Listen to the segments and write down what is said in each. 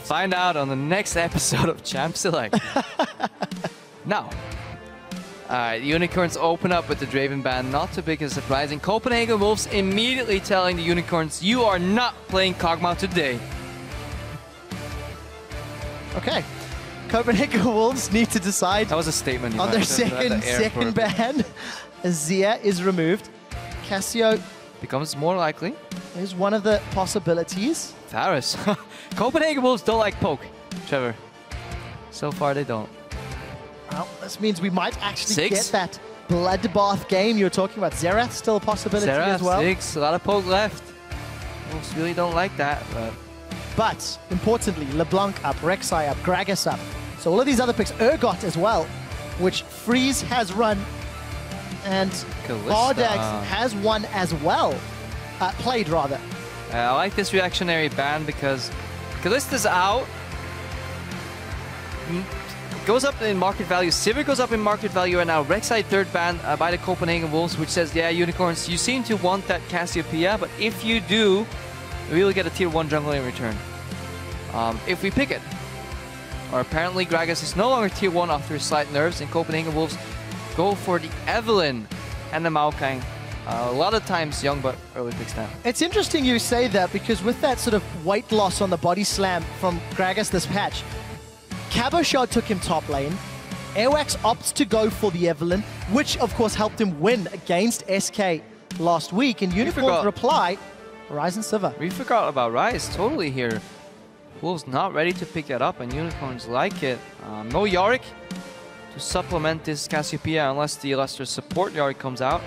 Find out on the next episode of Champ Select. Now, Unicorns open up with the Draven ban, not too big a surprise. And Copenhagen Wolves immediately telling the Unicorns, you are not playing Kog'Maw today. Okay. Copenhagen Wolves need to decide. That was a statement. On their second ban. Zia is removed. Cassio becomes more likely. Is one of the possibilities. Varus. Copenhagen Wolves don't like poke, Trevor. So far they don't. Well, this means we might actually get that bloodbath game you're talking about. Xerath still a possibility as well. 6, a lot of poke left. Wolves really don't like that. But importantly, LeBlanc up, Rek'Sai up, Gragas up. So all of these other picks, Urgot as well, which Freeze has run, and Ardax has one as well. Played rather. I like this reactionary ban because Kallista's out. Goes up in market value. Sivir goes up in market value right now. Rek'Sai third ban by the Copenhagen Wolves, which says, yeah, Unicorns, you seem to want that Cassiopeia, but if you do, we will get a tier 1 jungle in return. If we pick it. Or apparently Gragas is no longer tier 1 after his slight nerfs, and Copenhagen Wolves go for the Evelynn and the Maokai. A lot of times young, but early picks now. It's interesting you say that, because with that sort of weight loss on the body slam from Gragas this patch, Cabochard took him top lane. Airwax opts to go for the Evelynn, which of course helped him win against SK last week. And Unicorns reply, Ryze and Sivir. We forgot about Ryze totally here. Wolves not ready to pick that up, and Unicorns like it. No Yorick to supplement this Cassiopeia unless the Leicester support Yorick comes out.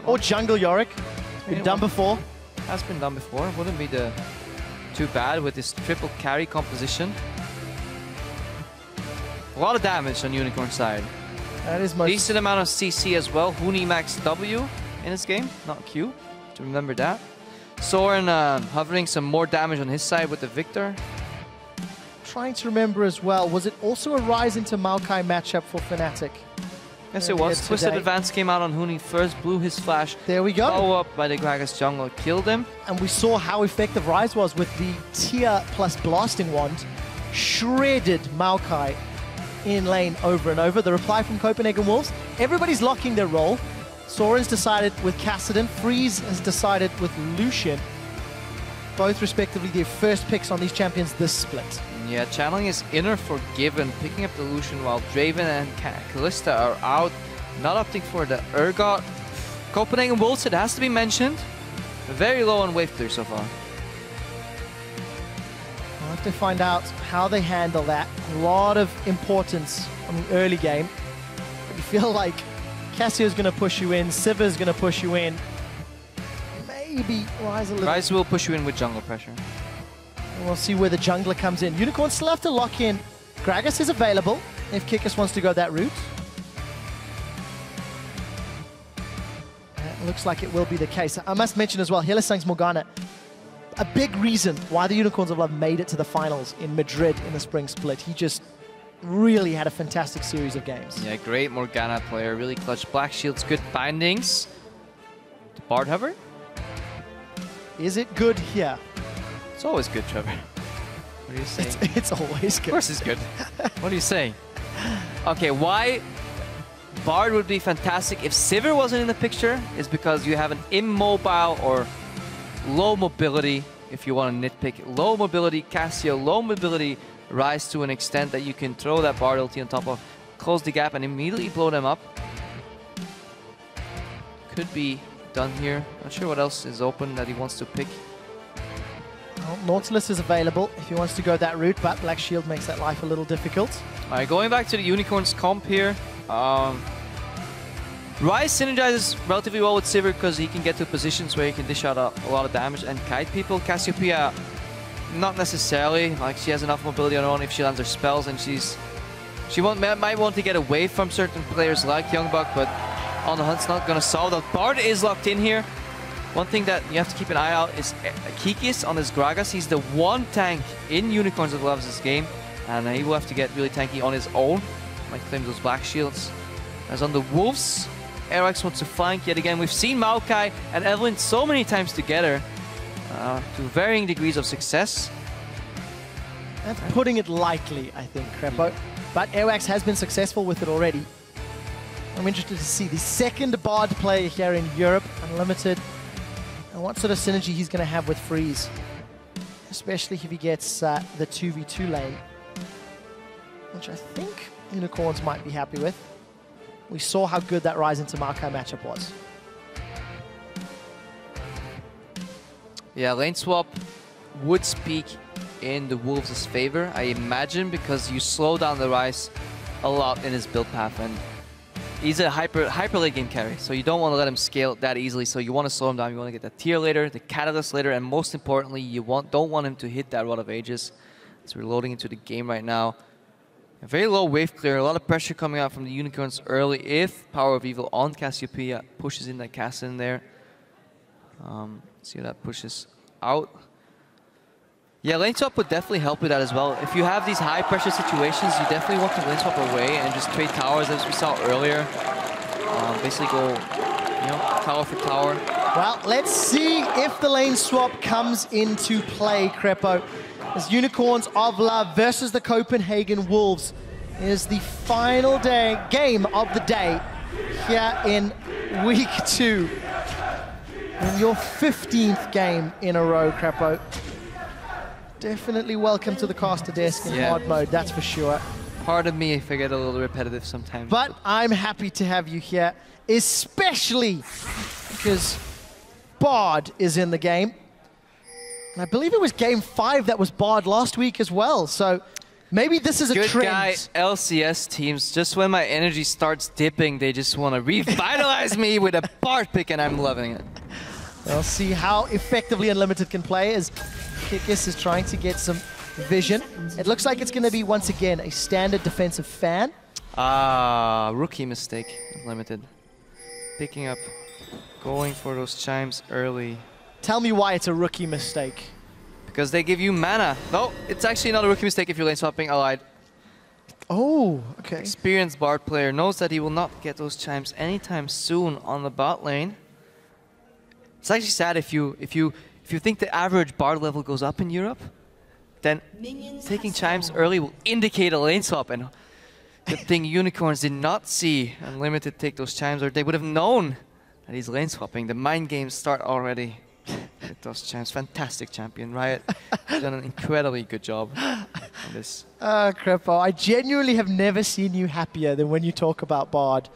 Or jungle Yorick. Been done before. Has been done before. Wouldn't be too bad with this triple carry composition. A lot of damage on Unicorn's side. That is most decent amount of CC as well. Huni max W in this game, not Q. To remember that. Soren hovering some more damage on his side with the Victor. Trying to remember as well, was it also a Ryze into Maokai matchup for Fnatic? Yes, it was. Twisted Advance came out on Huni first, blew his flash. There we go. Follow up by the Gragas jungle, killed him. And we saw how effective Ryze was with the tier plus blasting wand. Shredded Maokai in lane over and over. The reply from Copenhagen Wolves, everybody's locking their role. Soren's decided with Kassadin. Freeze has decided with Lucian. Both respectively their first picks on these champions this split. Yeah, channeling is inner forgiven, picking up the Lucian while Draven and Kalista are out, not opting for the Urgot. Copenhagen Wolves, it has to be mentioned, very low on wave clear so far. We'll have to find out how they handle that. A lot of importance on the early game. But you feel like Cassio's going to push you in, Sivir's going to push you in. Maybe Ryze a little. Ryze will push you in with jungle pressure. And we'll see where the jungler comes in. Unicorns still have to lock in. Gragas is available if Kikis wants to go that route. It looks like it will be the case. I must mention as well, Hylissang's Morgana, a big reason why the Unicorns of Love made it to the finals in Madrid in the spring split. He just really had a fantastic series of games. Yeah, great Morgana player, really clutch. Black Shield's good bindings. The Bard Hover? Is it good here? It's always good, Trevor. What are you saying? It's always good. Of course it's good. What are you saying? Okay, why Bard would be fantastic if Sivir wasn't in the picture is because you have an immobile or low mobility, if you want to nitpick. Low mobility Cassio, low mobility Ryze to an extent that you can throw that Bard ulti on top of, close the gap and immediately blow them up. Could be done here. Not sure what else is open that he wants to pick. Well, Nautilus is available if he wants to go that route, but Black Shield makes that life a little difficult. Alright, going back to the Unicorns comp here. Ryze synergizes relatively well with Sivir because he can get to positions where he can dish out a lot of damage and kite people. Cassiopeia, not necessarily. Like, she has enough mobility on her own if she lands her spells, and she might want to get away from certain players like Youngbuck, but on the hunt's not going to solve that. Bard is locked in here. One thing that you have to keep an eye out is Kikis on his Gragas. He's the one tank in Unicorns that loves this game, and he will have to get really tanky on his own. Might claim those Black Shields. As on the Wolves, Airwax wants to flank yet again. We've seen Maokai and Evelynn so many times together to varying degrees of success. That's putting it lightly, I think, Crepo. But Airwax has been successful with it already. I'm interested to see the second Bard player here in Europe, Unlimited, and what sort of synergy he's going to have with Freeze, especially if he gets the 2v2 lane, which I think Unicorns might be happy with. We saw how good that Rise into Maokai matchup was. Yeah, lane swap would speak in the Wolves' favor, I imagine, because you slow down the Rise a lot in his build path, and he's a hyper late game carry, so you don't want to let him scale that easily. So you want to slow him down. You want to get the tier later, the catalyst later, and most importantly, you don't want him to hit that Rod of Ages. So we're loading into the game right now. A very low wave clear, a lot of pressure coming out from the Unicorns early. If Power of Evil on Cassiopeia pushes in that cast in there, see how that pushes out. Yeah, lane swap would definitely help with that as well. If you have these high pressure situations, you definitely want to lane swap away and just trade towers as we saw earlier. Basically go, tower for tower. Well, let's see if the lane swap comes into play, Crepo. As Unicorns of Love versus the Copenhagen Wolves is the final game of the day here in week 2. In your 15th game in a row, Crepo. Definitely welcome to the caster desk in hard mode, that's for sure. Pardon me if I get a little repetitive sometimes. But I'm happy to have you here, especially because Bard is in the game. And I believe it was game 5 that was Bard last week as well, so maybe this is a trend. Good guy, LCS teams, just when my energy starts dipping, they just want to revitalize me with a Bard pick, and I'm loving it. We'll see how effectively Unlimited can play as Kikis is trying to get some vision. It looks like it's going to be, once again, a standard defensive fan. Rookie mistake, Unlimited. Picking up, going for those chimes early. Tell me why it's a rookie mistake. Because they give you mana. No, it's actually not a rookie mistake if you're lane swapping. I lied. Oh, okay. Experienced Bard player knows that he will not get those chimes anytime soon on the bot lane. It's actually sad if you think the average Bard level goes up in Europe, then taking chimes early will indicate a lane swap. And good thing Unicorns did not see Unlimited take those chimes, or they would have known that he's lane swapping. The mind games start already with those chimes. Fantastic champion. Riot done an incredibly good job on this. Crepo, I genuinely have never seen you happier than when you talk about Bard.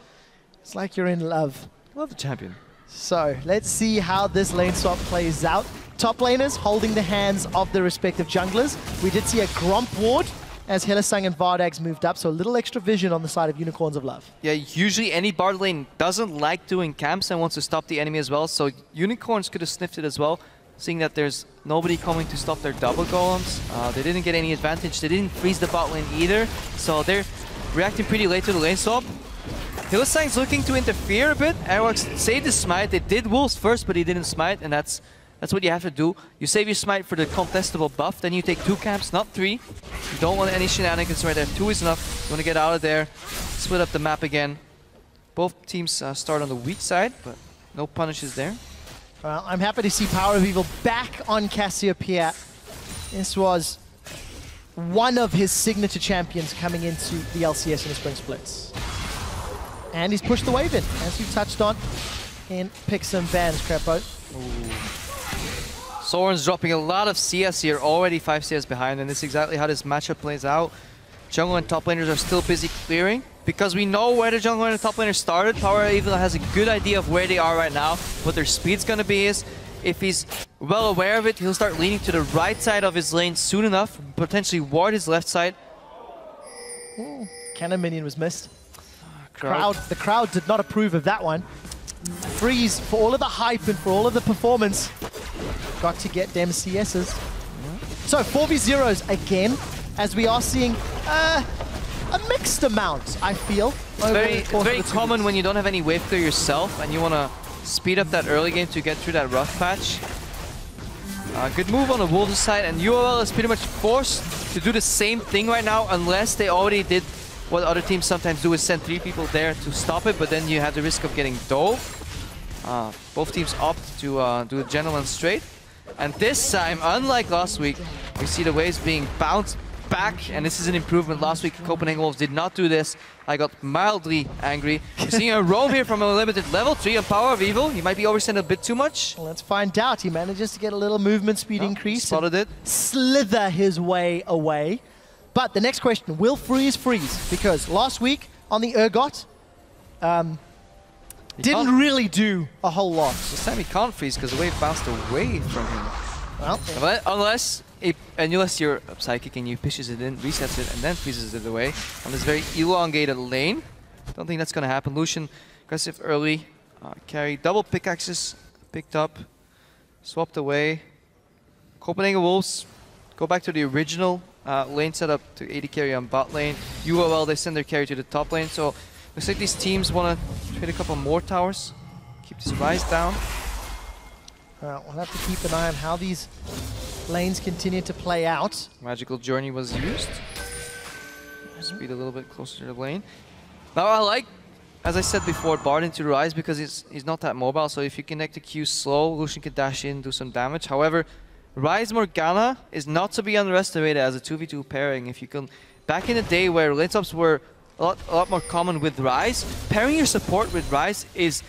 It's like you're in love. Love the champion. So let's see how this lane swap plays out. Top laners holding the hands of the respective junglers. We did see a Gromp ward as Hylissang and Vardags moved up, so a little extra vision on the side of Unicorns of Love. Yeah, usually any Bard lane doesn't like doing camps and wants to stop the enemy as well, so Unicorns could have sniffed it as well, seeing that there's nobody coming to stop their double golems. They didn't get any advantage. They didn't freeze the bot lane either, so they're reacting pretty late to the lane swap. Hylissang's looking to interfere a bit. Airwax saved his smite. They did Wolves first, but he didn't smite, and that's what you have to do. You save your smite for the contestable buff, then you take 2 camps, not 3. You don't want any shenanigans right there. 2 is enough. You want to get out of there, split up the map again. Both teams start on the weak side, but no punishes there. Well, I'm happy to see Power of Evil back on Cassiopeia. This was one of his signature champions coming into the LCS in the Spring Splits. And he's pushed the wave in, as you touched on in picks and bans, Crepo. Soren's dropping a lot of CS here, already 5 CS behind, and this is exactly how this matchup plays out. Jungle and top laners are still busy clearing, because we know where the jungle and the top laners started. Power of Evil has a good idea of where they are right now, what their speed's gonna be is. If he's well aware of it, he'll start leaning to the right side of his lane soon enough, potentially ward his left side. Ooh, cannon minion was missed. The crowd did not approve of that one. Freeze, for all of the hype and for all of the performance, got to get them CSs. So 4v0s again, as we are seeing a mixed amount, I feel. It's very common when you don't have any wave clear yourself and you want to speed up that early game to get through that rough patch. Good move on the Wolves' side, and UOL is pretty much forced to do the same thing right now, unless they already did what other teams sometimes do, is send 3 people there to stop it, but then you have the risk of getting dove. Both teams opt to do a gentleman straight. And this time, unlike last week, we see the waves being bounced back, and this is an improvement. Last week, Copenhagen Wolves did not do this. I got mildly angry. We're seeing a roam here from a limited level 3 on Power of Evil. He might be oversent a bit too much. Well, let's find out. He manages to get a little movement speed increase. Spotted it. Slither his way away. But the next question, will Freeze freeze? Because last week on the Urgot, didn't really do a whole lot. This time he can't freeze because the wave bounced away from him. Well, unless you're psychic and you pushes it in, resets it, and then freezes it away on this very elongated lane. Don't think that's going to happen. Lucian, aggressive early. Carry, double pickaxes picked up, swapped away. Copenhagen Wolves go back to the original lane setup to 80 carry on bot lane. UOL, they send their carry to the top lane. So looks like these teams want to trade a couple more towers, keep this Rise down. We'll have to keep an eye on how these lanes continue to play out. Magical Journey was used. Speed a little bit closer to the lane. Now I like, as I said before, Bard into Rise because he's not that mobile. So if you connect the Q slow, Lucian can dash in, do some damage. However, Rise Morgana is not to be underestimated as a 2v2 pairing. If you can, back in the day where lane swaps were a lot more common with Rise, pairing your support with Rise is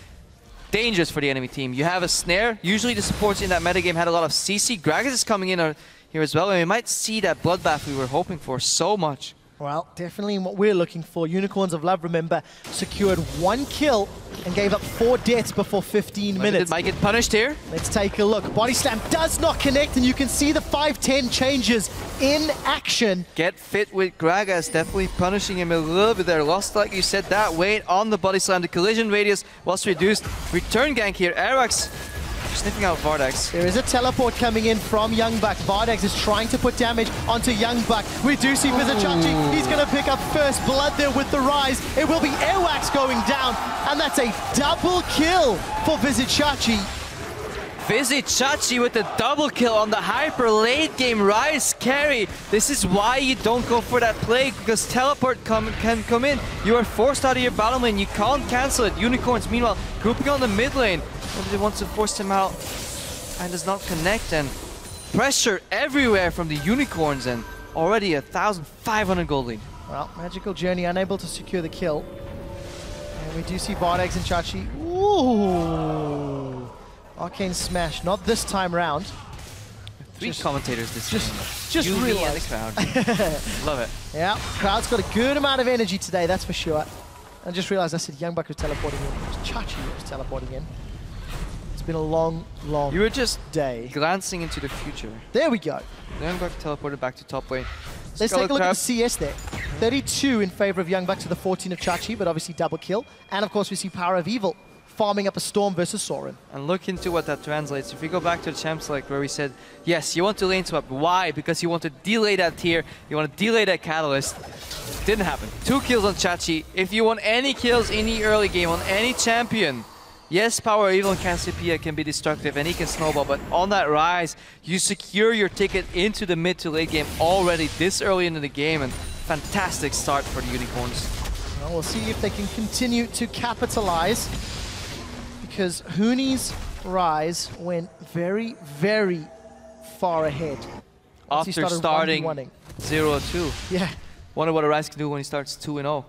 dangerous for the enemy team. You have a snare. Usually the supports in that metagame had a lot of CC. Gragas is coming in here as well, and we might see that bloodbath we were hoping for so much. Well, definitely what we're looking for. Unicorns of Love, remember, secured 1 kill and gave up 4 deaths before 15 minutes. Might get punished here. Let's take a look. Body slam does not connect, and you can see the 5-10 changes in action. Get fit with Gragas, definitely punishing him a little bit there. Lost, like you said, that weight on the body slam. The collision radius was reduced. Return gank here. Arax sniffing out Vardax. There is a teleport coming in from Youngbuck. Vardax is trying to put damage onto Youngbuck. We do see Vizichachi. He's going to pick up first blood there with the Rise. It will be Airwax going down, and that's a double kill for Vizichachi. Vizichachi with the double kill on the hyper late game Rise carry. This is why you don't go for that play, because teleport can come in. You are forced out of your battle lane. You can't cancel it. Unicorns, meanwhile, grouping on the mid lane. Nobody wants to force him out and does not connect, and pressure everywhere from the Unicorns, and already 1,500 gold lead. Well, Magical Journey unable to secure the kill. And we do see Vardax and Chachi. Ooh! Arcane Smash, not this time round. 3 commentators this just really in the crowd. Love it. Yeah, crowd's got a good amount of energy today, that's for sure. I just realized I said Youngbuck was teleporting in. It was Chachi that was teleporting in. It's been a long You were just day. glancing into the future. There we go. Youngbuck teleported back to top lane. Let's take a look at the CS there. 32 in favor of Youngbuck to the 14 of Chachi, but obviously double kill. And of course we see Power of Evil farming up a Storm versus Sorin. And look into what that translates. If we go back to the champ select where we said, yes, you want to lane swap. Why? Because you want to delay that tier. You want to delay that catalyst. Didn't happen. 2 kills on Chachi. If you want any kills in the early game on any champion, yes, Power Evil and Cassiopeia can be destructive and he can snowball, but on that Rise, you secure your ticket into the mid to late game already this early into the game, and fantastic start for the Unicorns. Well, we'll see if they can continue to capitalize, because Hooney's Rise went very, very far ahead. After starting 0-2. Yeah. Wonder what a Rise can do when he starts 2-0.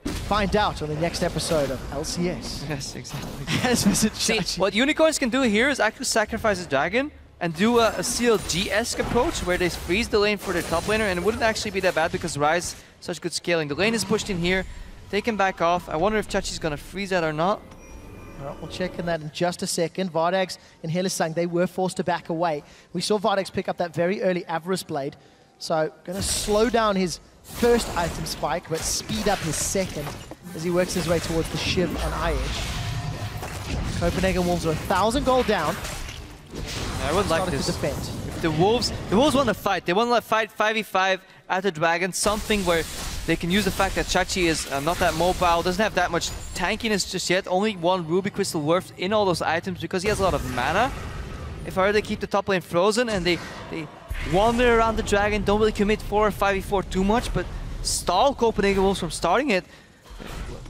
Find out on the next episode of LCS. Yes, exactly. Yes, visit See, Chachi. what Unicorns can do here is actually sacrifice a dragon and do a CLG-esque approach where they freeze the lane for their top laner, and it wouldn't actually be that bad because Rise, such good scaling. The lane is pushed in here, they can back off. I wonder if Chachi's gonna freeze that or not. All right, we'll check on that in just a second. Vardax and Hylissang, they were forced to back away. We saw Vardax pick up that very early Avarice Blade, so gonna slow down his first item spike, but speed up his second as he works his way towards the Shiv and IH. Copenhagen Wolves are 1,000 gold down. I would like this. To defend. If the Wolves want to fight. They want to fight 5v5 at the Dragon, something where they can use the fact that Chachi is not that mobile, doesn't have that much tankiness just yet, only 1 Ruby Crystal worth in all those items because he has a lot of mana. If I were to keep the top lane frozen and they wander around the Dragon, don't really commit 4 or 5v4 too much, but stall Copenhagen Wolves from starting it.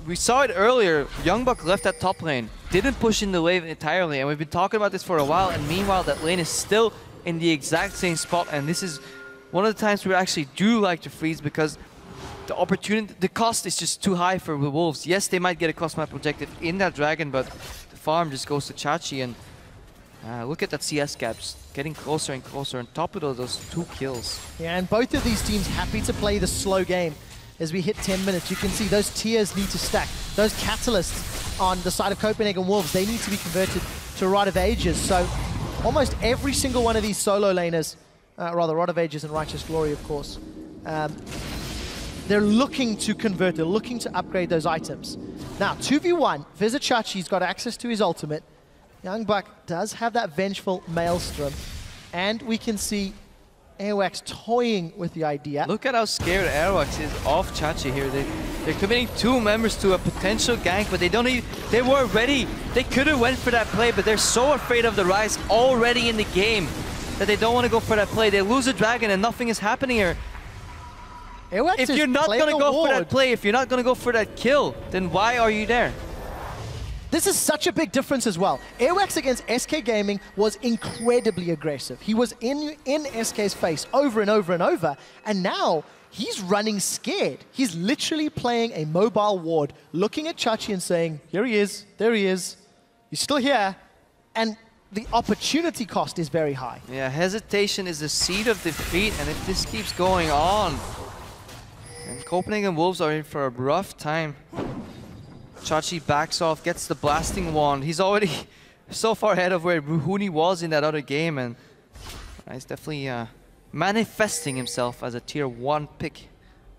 We saw it earlier, Youngbuck left that top lane, didn't push in the wave entirely, and we've been talking about this for a while, and meanwhile that lane is still in the exact same spot, and this is one of the times we actually do like to freeze because the cost is just too high for the Wolves. Yes, they might get a cost map objective in that Dragon, but the farm just goes to Chachi, and look at that CS gap, just getting closer and closer on top of those 2 kills. Yeah, and both of these teams happy to play the slow game. As we hit 10 minutes, you can see those tiers need to stack. Those catalysts on the side of Copenhagen Wolves, they need to be converted to Rod of Ages. So almost every single one of these solo laners, rather Rod of Ages and Righteous Glory, of course, they're looking to convert, they're looking to upgrade those items. Now, 2v1, Visit Chachi's got access to his ultimate. Young Buck does have that vengeful Maelstrom, and we can see Airwax toying with the idea. Look at how scared Airwax is of Chachi here. They're committing 2 members to a potential gank, but they were ready. They could have went for that play, but they're so afraid of the Ryze already in the game that they don't want to go for that play. They lose a Dragon and nothing is happening here. Airwax if you're not going to go for that play, if you're not going to go for that kill, then why are you there? This is such a big difference as well. Airwax against SK Gaming was incredibly aggressive. He was in SK's face over and over and over, and now he's running scared. He's literally playing a mobile ward, looking at Chachi and saying, here he is, there he is, he's still here, and the opportunity cost is very high. Yeah, hesitation is the seed of defeat, and if this keeps going on, and Copenhagen Wolves are in for a rough time. Chachi backs off, gets the blasting wand. He's already so far ahead of where Ruhuni was in that other game, and he's definitely manifesting himself as a tier 1 pick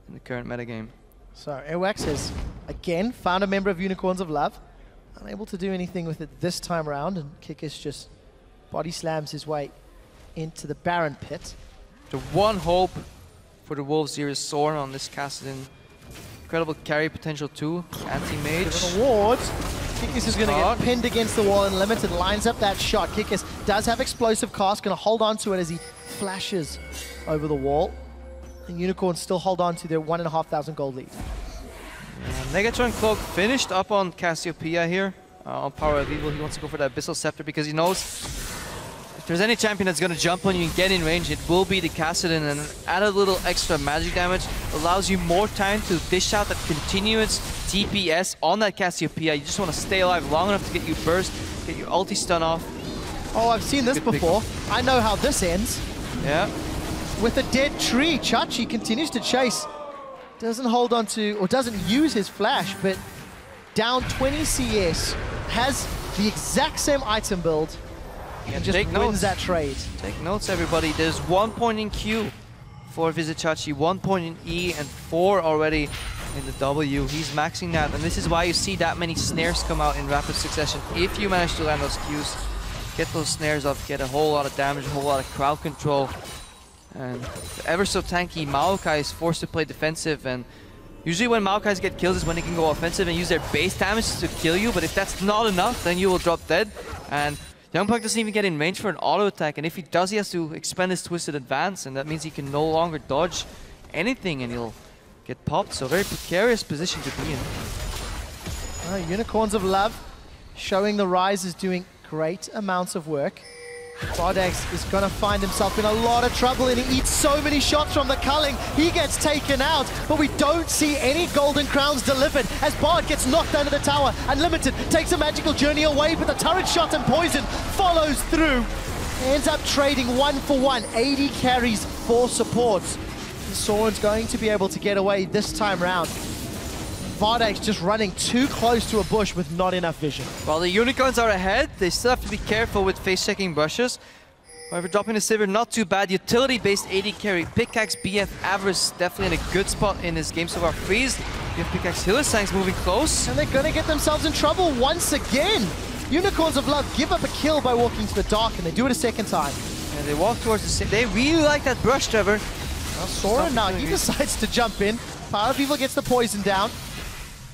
in the current metagame. So Airwax has again found a member of Unicorns of Love. Unable to do anything with it this time around, and Kikis just body slams his way into the Baron pit. The one hope for the Wolves here is Soren on this Kassadin. Incredible carry potential too. Anti-mage. Awards. Kikis is going to get pinned against the wall, and Limited lines up that shot. Kikis does have explosive cast, going to hold on to it as he flashes over the wall. And Unicorns still hold on to their 1,500 gold lead. Negatron Cloak finished up on Cassiopeia here. On Power of Evil, he wants to go for that Abyssal Scepter because he knows if there's any champion that's going to jump on you and get in range, it will be the Kassadin, and add a little extra magic damage allows you more time to dish out that continuous DPS on that Cassiopeia. You just want to stay alive long enough to get you burst, get your ulti stun off. Oh, I've seen this before. I know how this ends. Yeah. With a dead tree, Chachi continues to chase. Doesn't hold on to, or doesn't use his flash, but down 20 CS, has the exact same item build, and just wins that trade. Take notes, everybody. There's 1 point in Q for Visit Chachi, 1 point in E, and 4 already in the W. He's maxing that, and this is why you see that many snares come out in rapid succession. If you manage to land those Qs, get those snares off, get a whole lot of damage, a whole lot of crowd control. And the ever so tanky Maokai is forced to play defensive, and usually when Maokais get kills is when they can go offensive and use their base damage to kill you, but if that's not enough, then you will drop dead. And Youngbuck doesn't even get in range for an auto attack, and if he does, he has to expend his Twisted Advance, and that means he can no longer dodge anything and he'll get popped. So very precarious position to be in. Unicorns of Love showing the Ryze is doing great amounts of work. Bardex is going to find himself in a lot of trouble, and he eats so many shots from the culling. He gets taken out, but we don't see any golden crowns delivered as Bard gets knocked under the tower. Unlimited takes a magical journey away, but the turret shot and poison follows through. Ends up trading 1 for 1, 80 carries for supports. Soren's going to be able to get away this time round. Vardex just running too close to a bush with not enough vision. While the Unicorns are ahead, they still have to be careful with face-checking brushes. However, dropping the Sivir, not too bad. Utility-based AD carry. Pickaxe, BF, Avarice, definitely in a good spot in this game so far. Freeze, BF, Pickaxe, Hillisang's moving close. And they're going to get themselves in trouble once again. Unicorns of Love give up a kill by walking to the dark, and they do it a second time. And they walk towards the same. They really like that brush, Trevor. Well, Soren now, he decides to jump in. Power of Evil gets the poison down.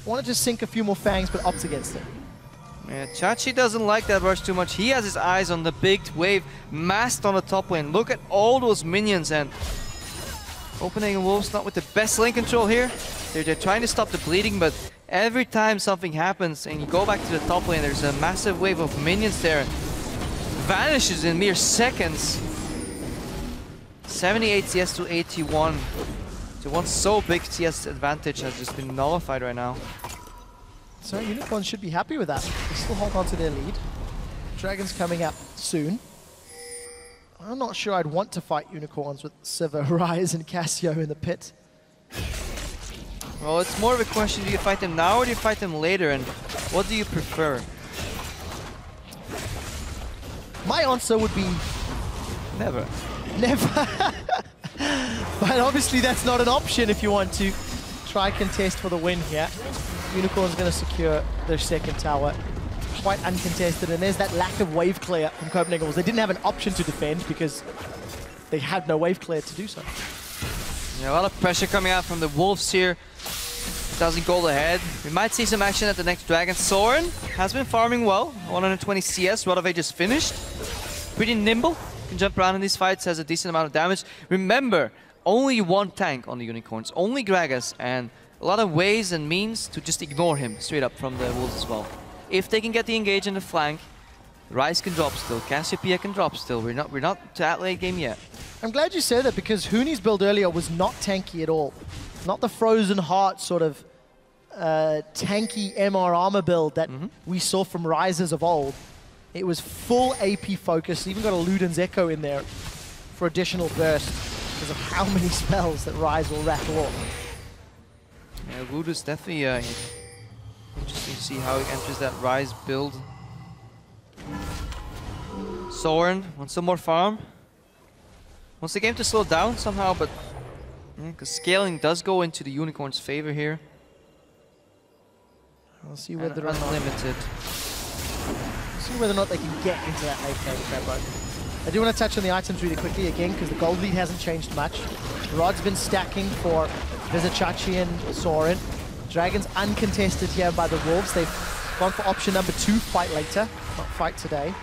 Want to just sink a few more fangs, but opts against it. Yeah, Chachi doesn't like that rush too much. He has his eyes on the big wave masked on the top lane. Look at all those minions, and Copenhagen Wolves not with the best lane control here. They're trying to stop the bleeding, but every time something happens and you go back to the top lane, there's a massive wave of minions there. Vanishes in mere seconds. 78 CS to 81. The one so big CS advantage has just been nullified right now. So Unicorns should be happy with that. They still hold on to their lead. Dragons coming up soon. I'm not sure I'd want to fight Unicorns with Sivir, Ryze, and Cassio in the pit. Well, it's more of a question, do you fight them now or do you fight them later, and what do you prefer? My answer would be... Never. Never. But obviously that's not an option if you want to try contest for the win here. Unicorn's going to secure their second tower. Quite uncontested, and there's that lack of wave clear from Copenhagen. They didn't have an option to defend because they had no wave clear to do so. Yeah, a lot of pressure coming out from the Wolves here. 1,000 gold ahead. We might see some action at the next Dragon. Soren has been farming well. 120 CS. Rodove just finished. Pretty nimble. Can jump around in these fights. Has a decent amount of damage. Remember, only one tank on the Unicorns. Only Gragas, and a lot of ways and means to just ignore him straight up from the Wolves as well. If they can get the engage in the flank, Ryze can drop still, Cassiopeia can drop still. We're not to that late game yet. I'm glad you said that because Huni's build earlier was not tanky at all. Not the Frozen Heart sort of tanky MR armor build that we saw from Ryzes of old. It was full AP focus, even got a Luden's Echo in there for additional burst because of how many spells that Ryze will rattle off. Yeah, Voodoo's definitely interesting to see how he enters that Ryze build. Soren wants some more farm. Wants the game to slow down somehow, but because scaling does go into the Unicorn's favor here. We'll see whether or not unlimited. See whether or not they can get into that late game combo. I do want to touch on the items really quickly again because the gold lead hasn't changed much. Rod's been stacking for Vizichachi and Soren. Dragons uncontested here by the Wolves. They've gone for option number 2, fight later, not fight today.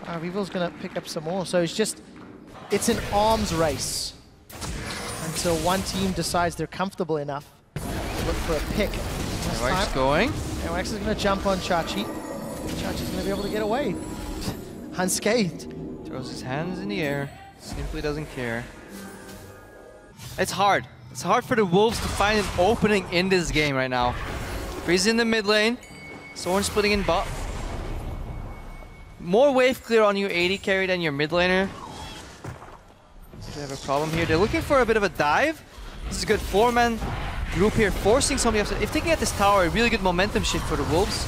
Vivo's going to pick up some more. So it's an arms race until one team decides they're comfortable enough to look for a pick. AWACS going. AWACS is going to jump on Chachi. Chachi's going to be able to get away unscathed. Throws his hands in the air. Simply doesn't care. It's hard. It's hard for the Wolves to find an opening in this game right now. Freeze in the mid lane. Soren splitting in bot. More wave clear on your AD carry than your mid laner. They have a problem here. They're looking for a bit of a dive. This is a good 4-man group here, forcing somebody upset. If they can get this tower, a really good momentum shift for the Wolves.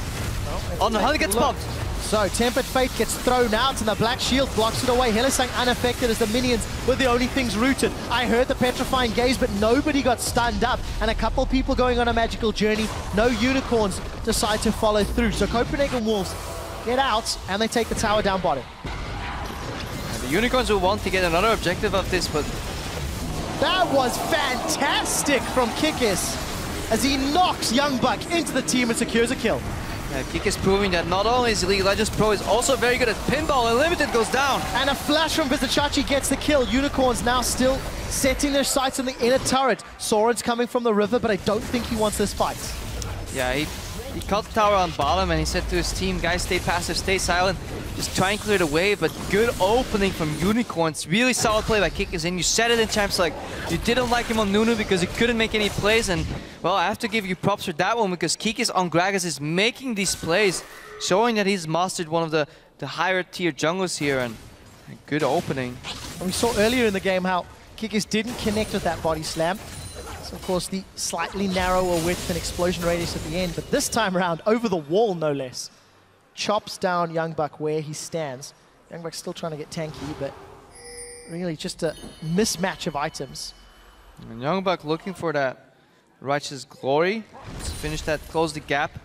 Oh, the Hunter gets bumped. So, Tempered Fate gets thrown out and the Black Shield blocks it away. Hylissang unaffected as the minions were the only things rooted. I heard the Petrifying Gaze, but nobody got stunned up. And a couple people going on a magical journey. No Unicorns decide to follow through. So, Copenhagen Wolves get out and they take the tower down bottom. And the Unicorns will want to get another objective of this, but... That was fantastic from Kikis as he knocks Young Buck into the team and secures a kill. Yeah, Kik is proving that not only is League of Legends Pro, is also very good at pinball. Unlimited goes down. And a flash from Vizichachi gets the kill. Unicorns now still setting their sights on the inner turret. Soren's coming from the river, but I don't think he wants this fight. Yeah, he cut the tower on bottom and he said to his team, guys, stay passive, stay silent. Just try and clear the wave, but good opening from Unicorns. Really solid play by Kikis, and you said it in champs like you didn't like him on Nunu because he couldn't make any plays, and well, I have to give you props for that one because Kikis on Gragas is making these plays, showing that he's mastered one of the higher tier junglers here, and a good opening. And we saw earlier in the game how Kikis didn't connect with that body slam. So of course the slightly narrower width and explosion radius at the end, but this time around over the wall no less. Chops down Young Buck where he stands. Young Buck's still trying to get tanky, but really just a mismatch of items. And Young Buck looking for that righteous glory. Let's finish that, close the gap.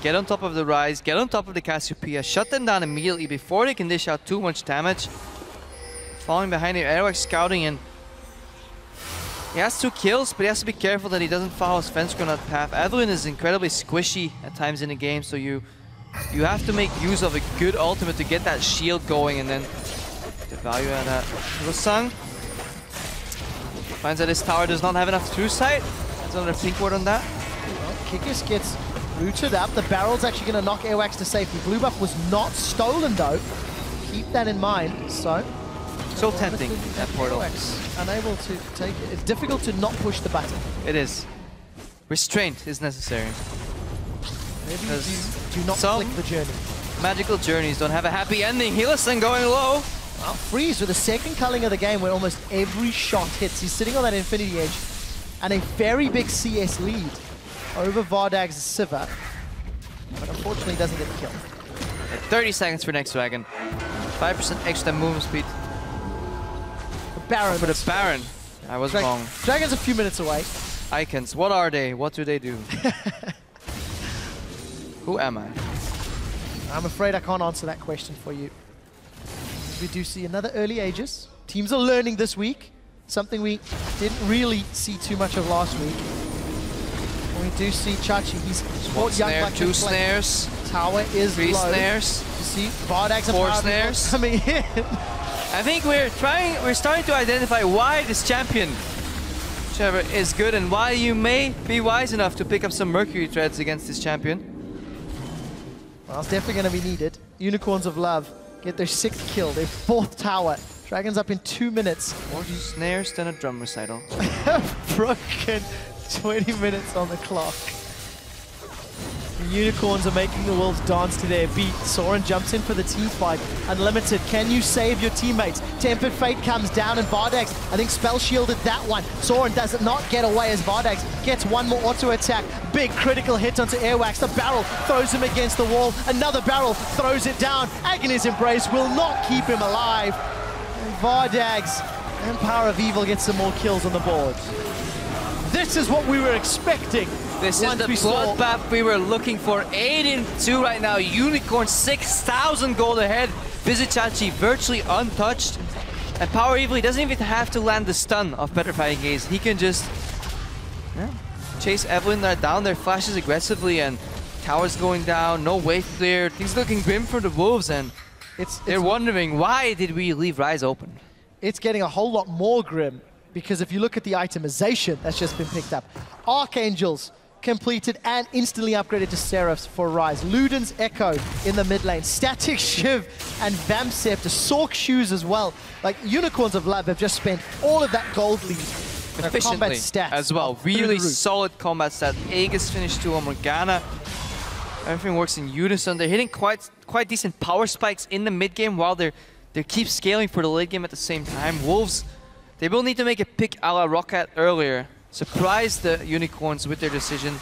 Get on top of the Ryze, get on top of the Cassiopeia, shut them down immediately before they can dish out too much damage. Falling behind here, AWACS scouting in. He has 2 kills, but he has to be careful that he doesn't follow his fence grenade path. Evelyn is incredibly squishy at times in the game, so you have to make use of a good ultimate to get that shield going and then the value out of that. Rosang finds that his tower does not have enough true sight. There's another pink ward on that. Well, Kikis gets rooted up. The barrel's actually going to knock AWACS to safety. Blue buff was not stolen though. Keep that in mind. So, So tempting, that portal. Unable to take it. It's difficult to not push the button. It is. Restraint is necessary. Maybe you do not click the journey. Magical journeys don't have a happy ending. Hylissang going low. Well, Freeze with the second culling of the game where almost every shot hits. He's sitting on that Infinity Edge and a very big CS lead over Vardag's Siva. But unfortunately doesn't get the kill. 30 seconds for next Dragon. 5% extra movement speed. Baron. For the Baron. I was wrong. Dragon's a few minutes away. Icons. What are they? What do they do? Who am I? I'm afraid I can't answer that question for you. We do see another early Aegis. Teams are learning this week. Something we didn't really see too much of last week. And we do see Chachi. He's one snare, two snares. Tower is three low. snares. You see, Vardag's and four snares coming in. I think we're starting to identify why this champion, Trevor, is good and why you may be wise enough to pick up some Mercury threads against this champion. Well, it's definitely going to be needed. Unicorns of Love get their 6th kill, their 4th tower. Dragons up in 2 minutes. More snares than a drum recital. Broken 20 minutes on the clock. The Unicorns are making the Wolves dance to their beat. Soren jumps in for the team fight. Unlimited, can you save your teammates? Tempered Fate comes down and Vardags, I think spell shielded that one. Soren does not get away as Vardags gets one more auto attack. Big critical hit onto Airwax. The barrel throws him against the wall. Another barrel throws it down. Agony's Embrace will not keep him alive. And Vardags and Power of Evil get some more kills on the board. This is what we were expecting. This is the bloodbath we were looking for. 8-2 right now. Unicorn 6,000 gold ahead. Vizicachi virtually untouched. And Power Evil, he doesn't even have to land the stun of Petrifying Gaze. He can just chase Evelyn down there, flashes aggressively, and towers going down, no wave clear. Things looking grim for the Wolves, and they're wondering, why did we leave Rise open? It's getting a whole lot more grim, because if you look at the itemization that's just been picked up, Archangels completed and instantly upgraded to Seraphs for Rise. Luden's Echo in the mid lane. Static Shiv and Vamscepter. Sork Shoes as well. Like, Unicorns of Love have just spent all of that gold lead. Efficiently as well. Really solid combat stat. Aegis finished 2 on Morgana. Everything works in unison. They're hitting quite decent power spikes in the mid game while they keep scaling for the late game at the same time. Wolves, they will need to make a pick a la Rocket earlier. Surprise the Unicorns with their decision.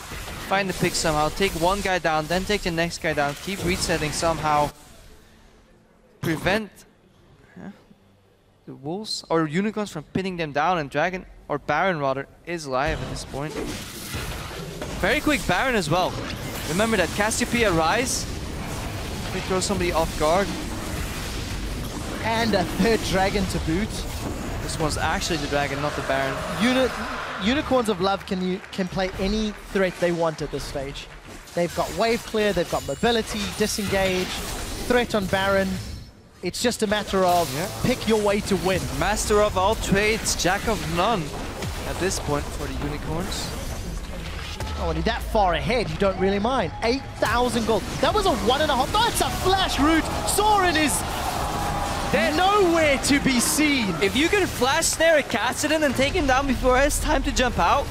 Find the pick somehow. Take one guy down, then take the next guy down. Keep resetting somehow. Prevent the Wolves or Unicorns from pinning them down, and Dragon, or Baron rather, is live at this point. Very quick Baron as well. Remember that Cassiopeia Rise. We throw somebody off guard. And a 3rd Dragon to boot. This one's actually the Dragon, not the Baron. Unicorns of Love can play any threat they want at this stage. They've got wave clear, they've got mobility, disengage, threat on Baron. It's just a matter of pick your way to win. Master of all trades, jack of none at this point for the Unicorns. Oh, when you're that far ahead, you don't really mind. 8,000 gold. That was a 1.5. That's a flash route. Soren is nowhere to be seen. If you can flash snare a Kassadin and take him down before it's time to jump out,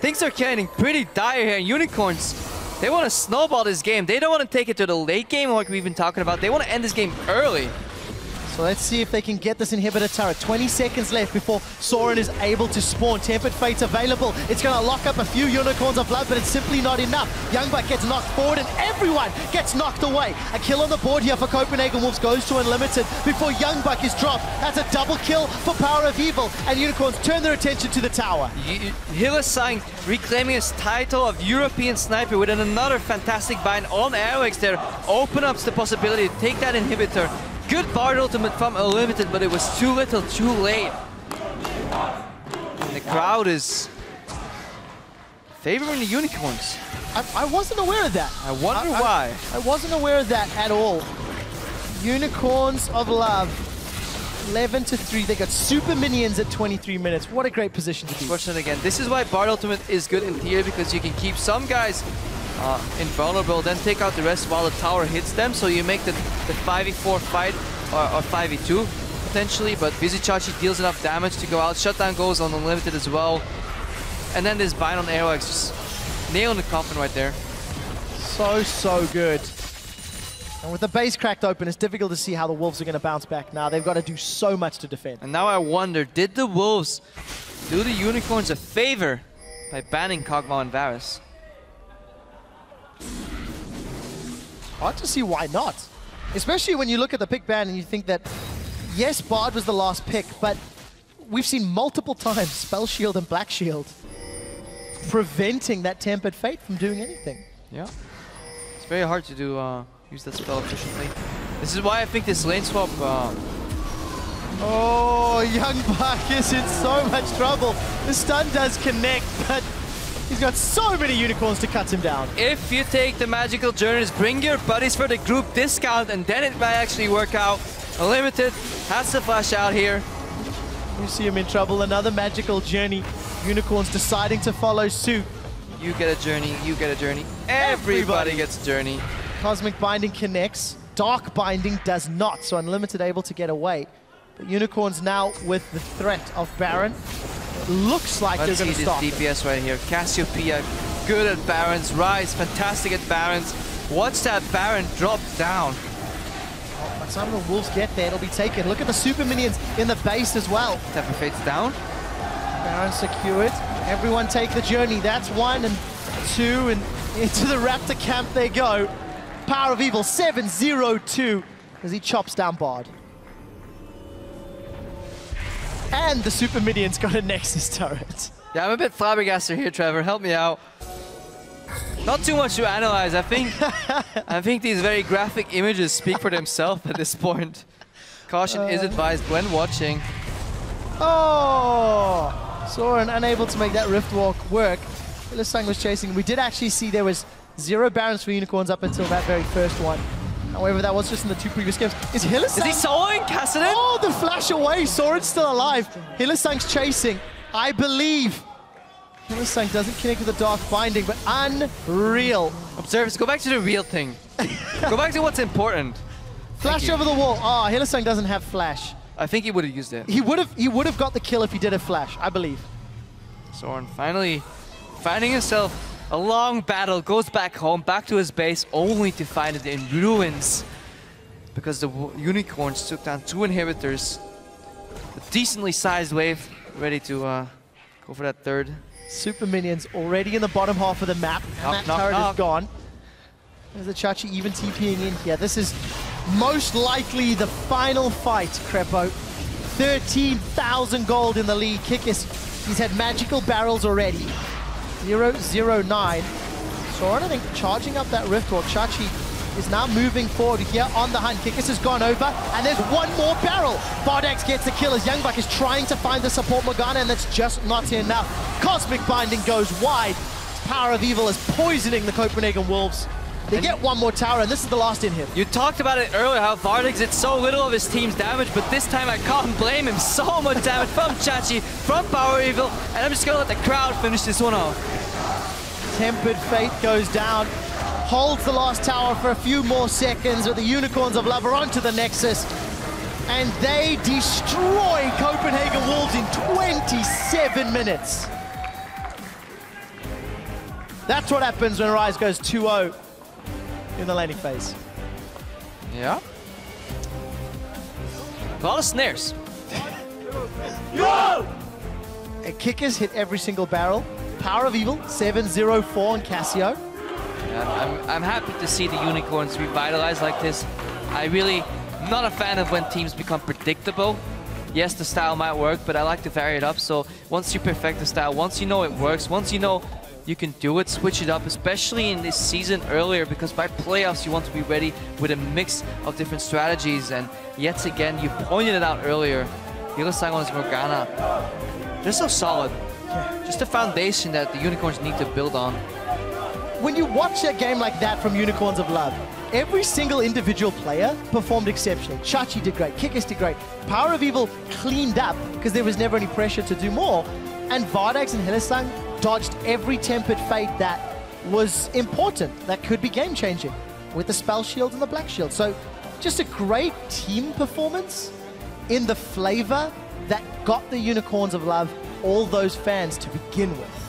things are getting pretty dire here. Unicorns, they want to snowball this game. They don't want to take it to the late game like we've been talking about. They want to end this game early. So let's see if they can get this inhibitor turret. 20 seconds left before Soren is able to spawn. Tempered Fate's available. It's going to lock up a few Unicorns of Blood, but it's simply not enough. Youngbuck gets knocked forward and everyone gets knocked away. A kill on the board here for Copenhagen Wolves goes to Unlimited before Youngbuck is dropped. That's a double kill for Power of Evil, and Unicorns turn their attention to the tower. Hylissang reclaiming his title of European Sniper with another fantastic bind on Airwax there. Open up the possibility to take that inhibitor. Good Bard ultimate from Unlimited, but it was too little, too late. And the crowd is favoring the Unicorns. I wasn't aware of that. I wonder why. I wasn't aware of that at all. Unicorns of Love, 11-3. They got super minions at 23 minutes. What a great position to be. Unfortunately, again, this is why Bard ultimate is good in theory, because you can keep some guys invulnerable, then take out the rest while the tower hits them, so you make the 5v4 fight or 5v2 potentially, but Vizichachi deals enough damage to go out. Shutdown goes on unlimited as well. And then this bind on Aerox just nailing the coffin right there. So good. And with the base cracked open, it's difficult to see how the Wolves are going to bounce back now. They've got to do so much to defend. And now I wonder, did the Wolves do the Unicorns a favor by banning Kog'Maw and Varus? Hard to see why not. Especially when you look at the pick ban and you think that, yes, Bard was the last pick, but we've seen multiple times Spell Shield and Black Shield preventing that Tempered Fate from doing anything. Yeah. It's very hard to do use that spell efficiently. This is why I think this lane swap... Oh, Young Buck is in so much trouble. The stun does connect, but he's got so many unicorns to cut him down. If you take the magical journeys, bring your buddies for the group discount, and then it might actually work out. Unlimited has to flash out here. You see him in trouble. Another magical journey. Unicorns deciding to follow suit. You get a journey, you get a journey. Everybody gets a journey. Cosmic Binding connects. Dark Binding does not, so Unlimited able to get away. But Unicorns now with the threat of Baron. It looks like they're going to stop. Let's see this DPS right here. Cassiopeia, good at Barons. Rise, fantastic at Barons. Watch that Baron drop down. Oh, by the time the Wolves get there, it'll be taken. Look at the super minions in the base as well. Temper Fate's down. Baron secured. Everyone take the journey. That's 1 and 2, and into the Raptor camp they go. Power of Evil 7-0-2 as he chops down Bard. And the super minions got a Nexus turret. Yeah, I'm a bit flabbergasted here, Trevor. Help me out. Not too much to analyze. I think these very graphic images speak for themselves at this point. Caution is advised when watching. Oh! Soren unable to make that Rift Walk work. Hylissang was chasing. We did actually see there was 0 Barons for Unicorns up until that very first one. However, that was just in the 2 previous games. Is Hylissang... Is he soloing Kassadin? Oh, the flash away. Soren's still alive. Hylissang's chasing. I believe. Hylissang doesn't connect with the Dark Binding, but unreal. Observers, go back to the real thing. Go back to what's important. Flash over the wall. Oh, Hylissang doesn't have flash. I think he would have used it. He would have got the kill if he did a flash, I believe. Soren finally finding himself a long battle, goes back home, back to his base, only to find it in ruins. Because the Unicorns took down 2 inhibitors. A decently sized wave, ready to go for that third. Super minions already in the bottom half of the map, and that turret is gone. There's the Chachi even TPing in here. This is most likely the final fight, Crepo. 13,000 gold in the lead. Kikis, he's had magical barrels already. 0-0-9. Soren, I think, charging up that Rift Walk. Chachi is now moving forward here on the hunt. Kikis has gone over, and there's one more barrel. Bardax gets the kill as Youngbuck is trying to find the support Morgana, and that's just not enough. Cosmic Binding goes wide. Power of Evil is poisoning the Copenhagen Wolves. They get one more tower, and this is the last in him. You talked about it earlier, how Vardex did so little of his team's damage, but this time I can't blame him. So much damage from Chachi, from Power Evil, and I'm just gonna let the crowd finish this one off. Tempered Fate goes down, holds the last tower for a few more seconds, but the Unicorns of Love are onto the Nexus, and they destroy Copenhagen Wolves in 27 minutes. That's what happens when Rise goes 2-0 in the laning phase. Yeah. A lot of snares. Yo! And Kickers hit every single barrel. Power of Evil, 7-0-4 on Cassio. Yeah, I'm happy to see the Unicorns revitalize like this. I'm not a fan of when teams become predictable. Yes, the style might work, but I like to vary it up. So once you perfect the style, once you know it works, once you know you can do it, switch it up, especially in this season earlier, because by playoffs you want to be ready with a mix of different strategies. And yet again, you pointed it out earlier, Hylissang on his Morgana, they're so solid. Just a foundation that the Unicorns need to build on. When you watch a game like that from Unicorns of Love, every single individual player performed exceptionally. Chachi did great, Kikis did great, Power of Evil cleaned up because there was never any pressure to do more, and Vardax and Hylissang dodged every Tempered Fate that was important, that could be game-changing, with the Spell Shield and the Black Shield. So just a great team performance in the flavor that got the Unicorns of Love all those fans to begin with.